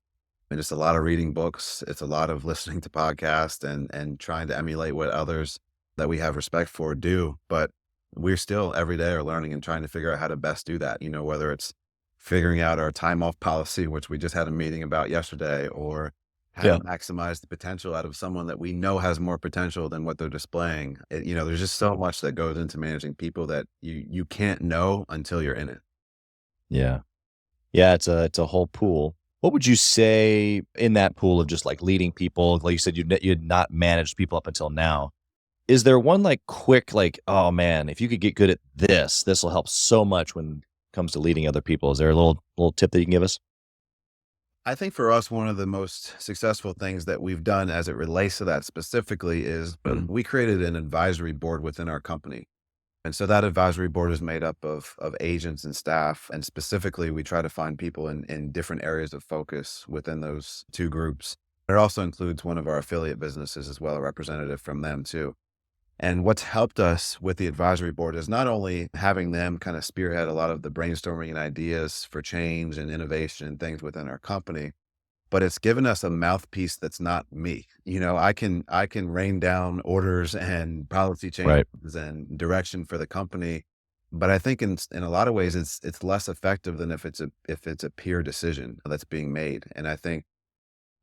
And it's a lot of reading books. It's a lot of listening to podcasts and trying to emulate what others that we have respect for do. But we're still every day are learning and trying to figure out how to best do that, whether it's figuring out our time off policy, which we just had a meeting about yesterday, or how Yeah. to maximize the potential out of someone that we know has more potential than what they're displaying. There's just so much that goes into managing people that you can't know until you're in it. Yeah. Yeah. It's a whole pool. What would you say in that pool of just like leading people? Like you said, you'd not managed people up until now. Is there one like quick, like, oh man, if you could get good at this will help so much when it comes to leading other people? Is there a little tip that you can give us? I think for us, one of the most successful things that we've done as it relates to that specifically is we created an advisory board within our company. And so that advisory board is made up of agents and staff. And specifically, we try to find people in different areas of focus within those two groups. It also includes one of our affiliate businesses as well, a representative from them too. And what's helped us with the advisory board is not only having them kind of spearhead a lot of the brainstorming and ideas for change and innovation and things within our company, but it's given us a mouthpiece that's not me. I can rain down orders and policy Right. changes and direction for the company, but I think in a lot of ways it's less effective than if it's a peer decision that's being made. And I think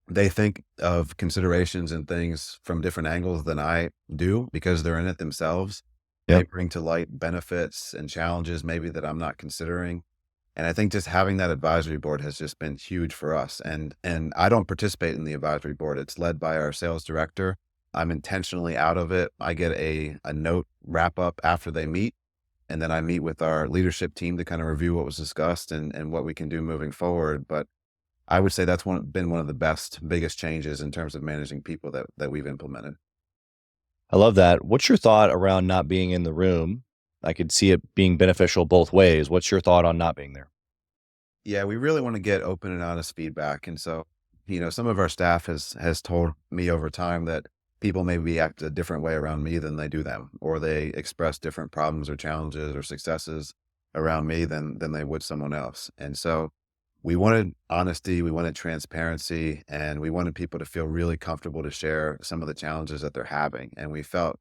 they think of considerations and things from different angles than I do because they're in it themselves. They Yep. bring to light benefits and challenges maybe that I'm not considering. And I think just having that advisory board has just been huge for us. And I don't participate in the advisory board. It's led by our sales director. I'm intentionally out of it. I get a note wrap up after they meet. And then I meet with our leadership team to kind of review what was discussed and what we can do moving forward. But I would say that's been one of the biggest changes in terms of managing people that we've implemented. I love that. What's your thought around not being in the room? I could see it being beneficial both ways. What's your thought on not being there? Yeah, we really want to get open and honest feedback. And so, some of our staff has told me over time that people maybe act a different way around me than they do them, or they express different problems or challenges or successes around me than they would someone else. And so we wanted honesty, we wanted transparency, and we wanted people to feel really comfortable to share some of the challenges that they're having. And we felt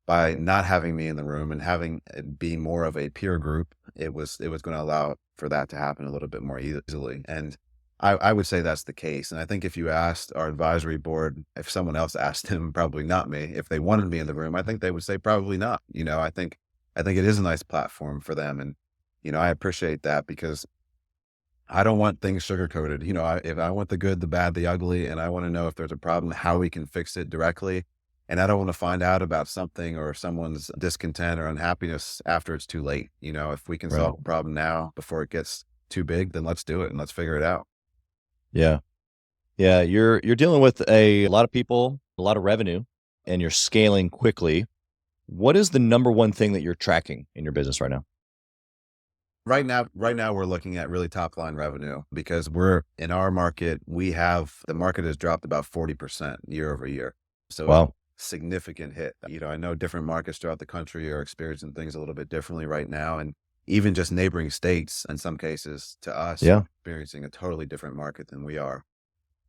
by not having me in the room and having it be more of a peer group, it was going to allow for that to happen a little bit more easily. And I would say that's the case. And I think if you asked our advisory board, if someone else asked them, probably not me, if they wanted me in the room, I think they would say probably not. I think it is a nice platform for them. And, I appreciate that because I don't want things sugar coated. If I want the good, the bad, the ugly, and I want to know if there's a problem, how we can fix it directly. And I don't want to find out about something or someone's discontent or unhappiness after it's too late. If we can Right. solve a problem now before it gets too big, then let's do it and let's figure it out. Yeah. Yeah. You're dealing with a lot of people, a lot of revenue, and you're scaling quickly. What is the number one thing that you're tracking in your business right now? Right now we're looking at really top line revenue because we're in our market. The market has dropped about 40% year over year. So it's a Wow. significant hit. I know different markets throughout the country are experiencing things a little bit differently right now. And even just neighboring states, in some cases to us, are Yeah. experiencing a totally different market than we are.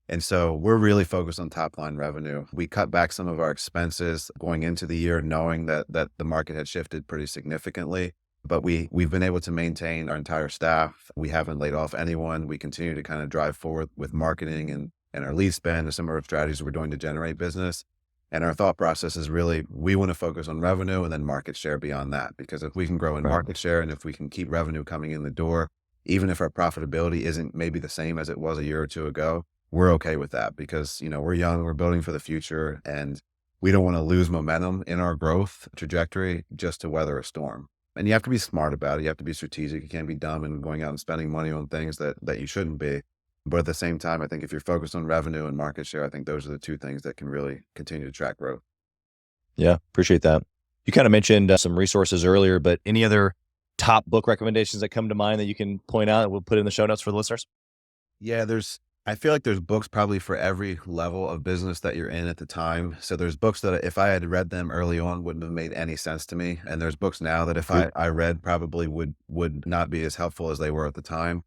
And so we're really focused on top line revenue. We cut back some of our expenses going into the year, knowing that the market had shifted pretty significantly. But we've been able to maintain our entire staff. We haven't laid off anyone. We continue to kind of drive forward with marketing and our lead spend and some of our strategies we're doing to generate business. And our thought process is really, we want to focus on revenue and then market share beyond that. Because if we can grow in Right. market share and if we can keep revenue coming in the door, even if our profitability isn't maybe the same as it was a year or two ago, we're okay with that because, we're young, we're building for the future, and we don't want to lose momentum in our growth trajectory just to weather a storm. And you have to be smart about it. You have to be strategic. You can't be dumb and going out and spending money on things that you shouldn't be. But at the same time, I think if you're focused on revenue and market share, I think those are the two things that can really continue to track growth. Yeah. Appreciate that. You kind of mentioned some resources earlier, but any other top book recommendations that come to mind that you can point out that we'll put in the show notes for the listeners? Yeah, I feel like there's books probably for every level of business that you're in at the time. So there's books that if I had read them early on wouldn't have made any sense to me. And there's books now that if I read probably would not be as helpful as they were at the time.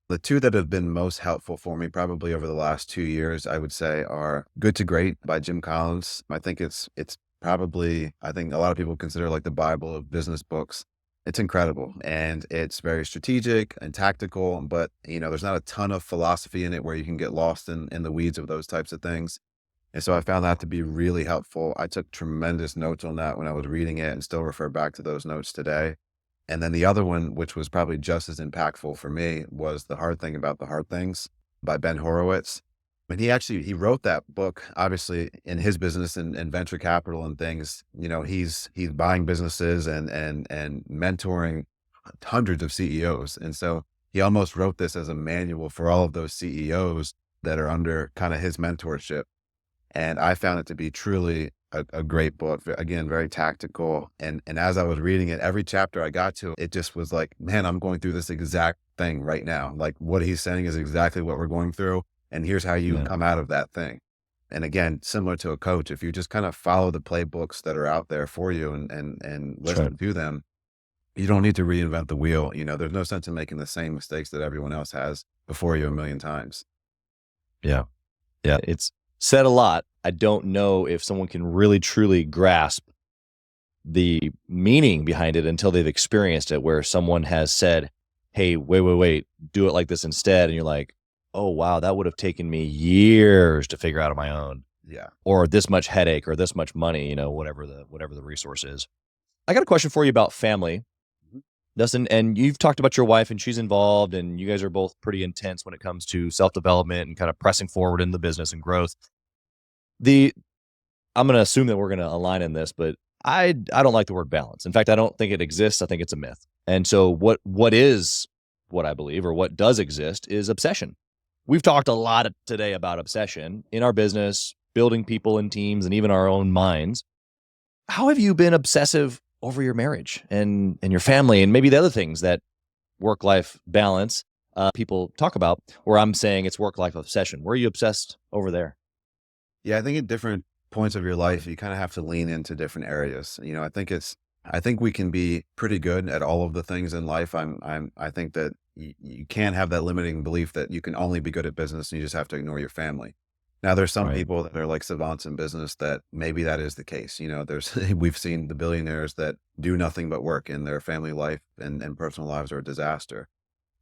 The two that have been most helpful for me probably over the last 2 years, I would say, are Good to Great by Jim Collins. I think it's probably, I think a lot of people consider like the Bible of business books. It's incredible and it's very strategic and tactical, but there's not a ton of philosophy in it where you can get lost in the weeds of those types of things. And so I found that to be really helpful. I took tremendous notes on that when I was reading it and still refer back to those notes today. And then the other one, which was probably just as impactful for me, was The Hard Thing About the Hard Things by Ben Horowitz. And he wrote that book, obviously in his business and venture capital and things. He's buying businesses and mentoring hundreds of CEOs. And so he almost wrote this as a manual for all of those CEOs that are under kind of his mentorship. And I found it to be truly a great book. Again, very tactical. And as I was reading it, every chapter I got to, it just was like, man, I'm going through this exact thing right now. Like what he's saying is exactly what we're going through. And here's how you Yeah. come out of that thing. And again, similar to a coach, if you just kind of follow the playbooks that are out there for you and That's listen right. to them, you don't need to reinvent the wheel. There's no sense in making the same mistakes that everyone else has before you a million times. Yeah. Yeah. It's said a lot. I don't know if someone can really truly grasp the meaning behind it until they've experienced it, where someone has said, hey, wait, do it like this instead. And you're like, oh, wow, that would have taken me years to figure out on my own, Yeah. or this much headache or this much money, whatever the resource is. I got a question for you about family, Mhm. Dustin, and you've talked about your wife and she's involved and you guys are both pretty intense when it comes to self-development and kind of pressing forward in the business and growth. I'm going to assume that we're going to align in this, but I don't like the word balance. In fact, I don't think it exists. I think it's a myth. And so what I believe, or what does exist, is obsession. We've talked a lot today about obsession in our business, building people and teams, and even our own minds. How have you been obsessive over your marriage and your family and maybe the other things that work-life balance people talk about, where I'm saying it's work-life obsession? Where are you obsessed over there? Yeah, I think at different points of your life, you kind of have to lean into different areas. I think we can be pretty good at all of the things in life. I think that you can't have that limiting belief that you can only be good at business and you just have to ignore your family. Now, there's some Right. people that are like savants in business that maybe that is the case. We've seen the billionaires that do nothing but work, in their family life and personal lives are a disaster.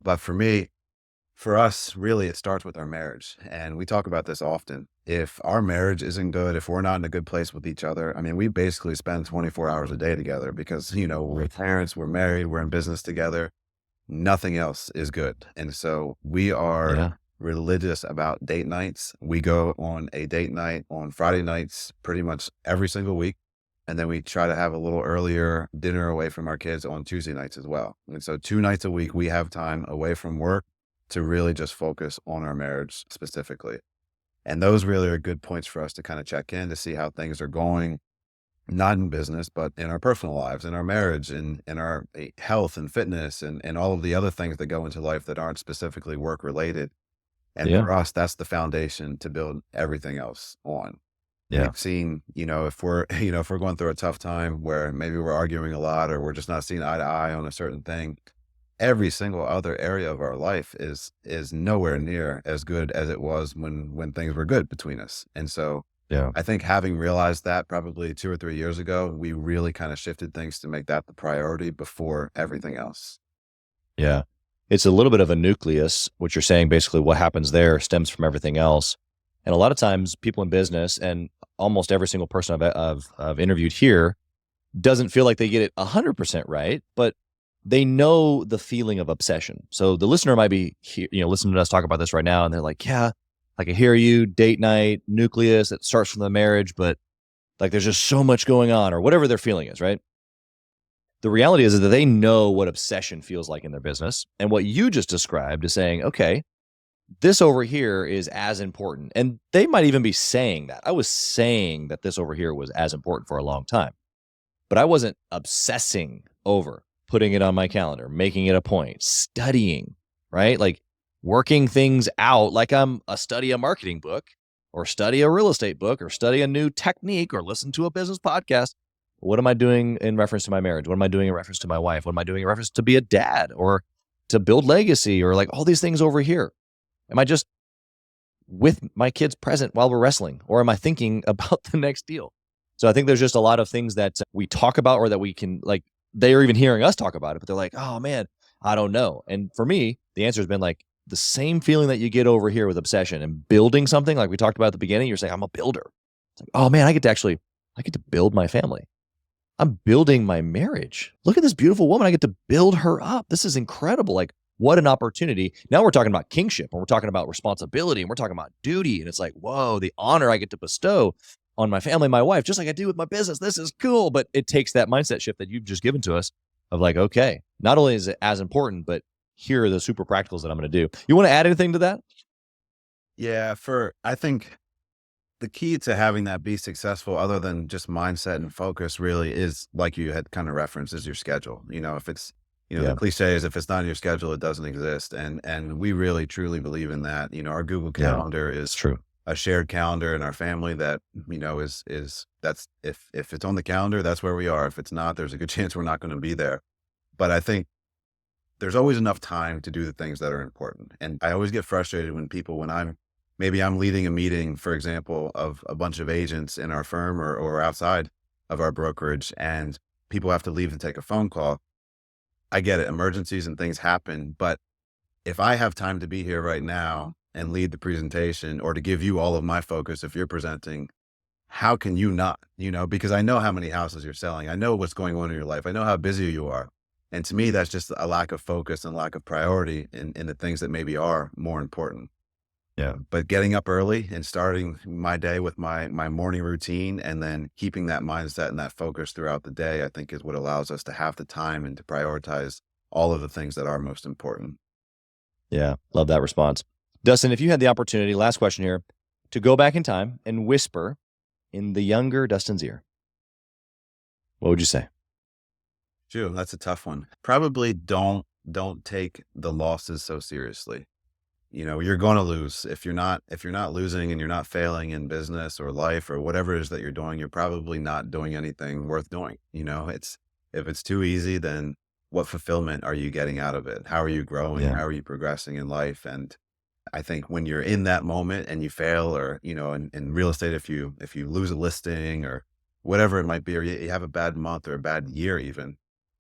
But for us, really, it starts with our marriage. And we talk about this often. If our marriage isn't good, if we're not in a good place with each other, I mean, we basically spend 24 hours a day together because, we're parents, we're married, we're in business together. Nothing else is good. And so we are Yeah. religious about date nights. We go on a date night on Friday nights pretty much every single week. And then we try to have a little earlier dinner away from our kids on Tuesday nights as well. And so 2 nights a week, we have time away from work to really just focus on our marriage specifically. And those really are good points for us to kind of check in to see how things are going, not in business, but in our personal lives, in our marriage, in our health and fitness, and all of the other things that go into life that aren't specifically work related. And Yeah. for us, that's the foundation to build everything else on. Yeah. We've seen, if we're, if we're going through a tough time where maybe we're arguing a lot or we're just not seeing eye to eye on a certain thing, every single other area of our life is nowhere near as good as it was when things were good between us. And so Yeah. I think having realized that probably 2 or 3 years ago, we really kind of shifted things to make that the priority before everything else. Yeah. It's a little bit of a nucleus. What you're saying, basically what happens there stems from everything else. And a lot of times people in business, and almost every single person I've interviewed here, doesn't feel like they get it 100% right, but they know the feeling of obsession. So the listener might be listening to us talk about this right now, and they're like, yeah, I can hear you, date night, nucleus, it starts from the marriage, but like there's just so much going on, or whatever their feeling is, right? The reality is that they know what obsession feels like in their business. And what you just described is saying, okay, this over here is as important. And they might even be saying that. I was saying that this over here was as important for a long time, but I wasn't obsessing over putting it on my calendar, making it a point, studying, right? Like working things out like I'm study a marketing book or study a real estate book or study a new technique or listen to a business podcast. What am I doing in reference to my marriage? What am I doing in reference to my wife? What am I doing in reference to be a dad or to build legacy or like all these things over here? Am I just with my kids present while we're wrestling, or am I thinking about the next deal? So I think there's just a lot of things that we talk about, or that we can, like, they are even hearing us talk about it, but they're like, oh man, I don't know. And for me, the answer has been like the same feeling that you get over here with obsession and building something, like we talked about at the beginning. You're saying, I'm a builder. It's like, oh man, I get to build my family. I'm building my marriage. Look at this beautiful woman. I get to build her up. This is incredible. Like, what an opportunity. Now we're talking about kingship, and we're talking about responsibility, and we're talking about duty. And it's like, whoa, the honor I get to bestow on my family, my wife, just like I do with my business. This is cool. But it takes that mindset shift that you've just given to us of like, okay, not only is it as important, but here are the super practicals that I'm going to do. You want to add anything to that? Yeah, I think The key to having that be successful, other than just mindset and focus, really is, like you had kind of referenced, is your schedule. If it's, the Yeah, cliche is, if it's not in your schedule, it doesn't exist. And we really truly believe in that. Our Google yeah, Calendar it's is true. a shared calendar in our family that, is that's, if it's on the calendar, that's where we are. If it's not, there's a good chance we're not going to be there. But I think there's always enough time to do the things that are important. And I always get frustrated when I'm leading a meeting, for example, of a bunch of agents in our firm or outside of our brokerage, and people have to leave and take a phone call. I get it. Emergencies and things happen. But if I have time to be here right now and lead the presentation, or to give you all of my focus if you're presenting, how can you not? Because I know how many houses you're selling. I know what's going on in your life. I know how busy you are. And to me, that's just a lack of focus and lack of priority in the things that maybe are more important. Yeah. But getting up early and starting my day with my morning routine, and then keeping that mindset and that focus throughout the day, I think is what allows us to have the time and to prioritize all of the things that are most important. Yeah. Love that response. Dustin, if you had the opportunity, last question here, to go back in time and whisper in the younger Dustin's ear, what would you say? Sure, that's a tough one. Probably don't take the losses so seriously. You're going to lose. If you're not losing and you're not failing in business or life or whatever it is that you're doing, you're probably not doing anything worth doing. If it's too easy, then what fulfillment are you getting out of it? How are you growing? Yeah. How are you progressing in life? And I think when you're in that moment and you fail, or, in real estate, if you lose a listing or whatever it might be, or you have a bad month or a bad year even,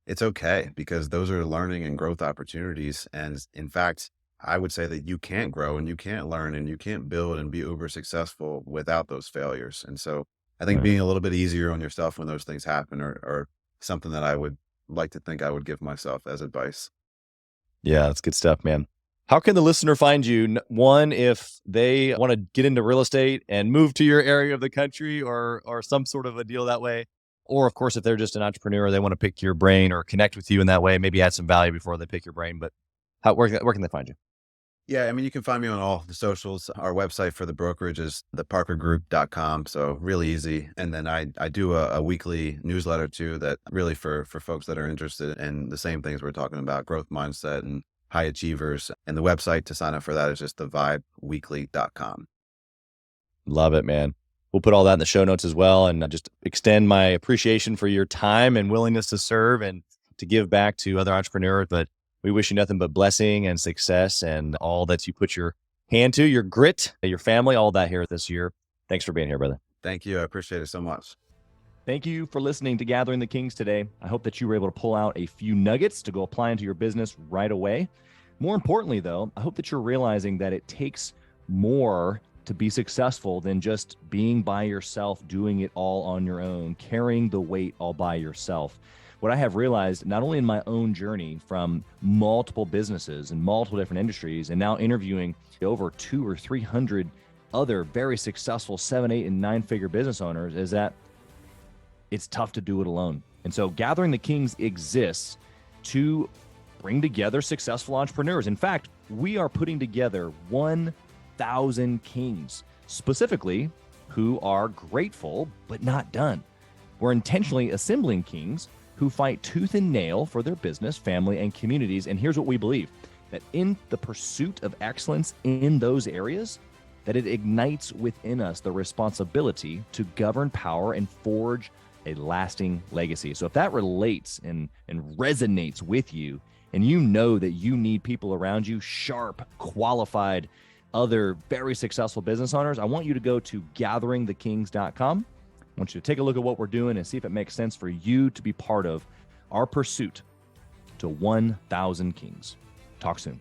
it's okay, because those are learning and growth opportunities. And in fact, I would say that you can't grow and you can't learn and you can't build and be uber successful without those failures. And so I think Right. being a little bit easier on yourself when those things happen, or something that I would like to think I would give myself as advice. Yeah, that's good stuff, man. How can the listener find you? One, if they want to get into real estate and move to your area of the country, or some sort of a deal that way. Or, of course, if they're just an entrepreneur, they want to pick your brain or connect with you in that way, maybe add some value before they pick your brain. But where can they find you? Yeah, I mean, you can find me on all the socials. Our website for the brokerage is theparkergroup.com. So really easy. And then I do a weekly newsletter too, that really for folks that are interested in the same things we're talking about, growth mindset and high achievers. And the website to sign up for that is just thevibeweekly.com. Love it, man. We'll put all that in the show notes as well. And I just extend my appreciation for your time and willingness to serve and to give back to other entrepreneurs. But we wish you nothing but blessing and success and all that you put your hand to, your grit, your family, all that here this year. Thanks for being here, brother. Thank you. I appreciate it so much. Thank you for listening to Gathering the Kings today. I hope that you were able to pull out a few nuggets to go apply into your business right away. More importantly, though, I hope that you're realizing that it takes more to be successful than just being by yourself, doing it all on your own, carrying the weight all by yourself. What I have realized, not only in my own journey from multiple businesses and multiple different industries, and now interviewing over 200 or 300 other very successful 7, 8, and 9-figure business owners, is that it's tough to do it alone. And so Gathering the Kings exists to bring together successful entrepreneurs. In fact, we are putting together 1,000 kings, specifically who are grateful but not done. We're intentionally assembling kings who fight tooth and nail for their business, family, and communities. And here's what we believe, that in the pursuit of excellence in those areas, that it ignites within us the responsibility to govern power and forge a lasting legacy. So if that relates and resonates with you, and you know that you need people around you, sharp, qualified, other very successful business owners, I want you to go to gatheringthekings.com. I want you to take a look at what we're doing and see if it makes sense for you to be part of our pursuit to 1,000 kings. Talk soon.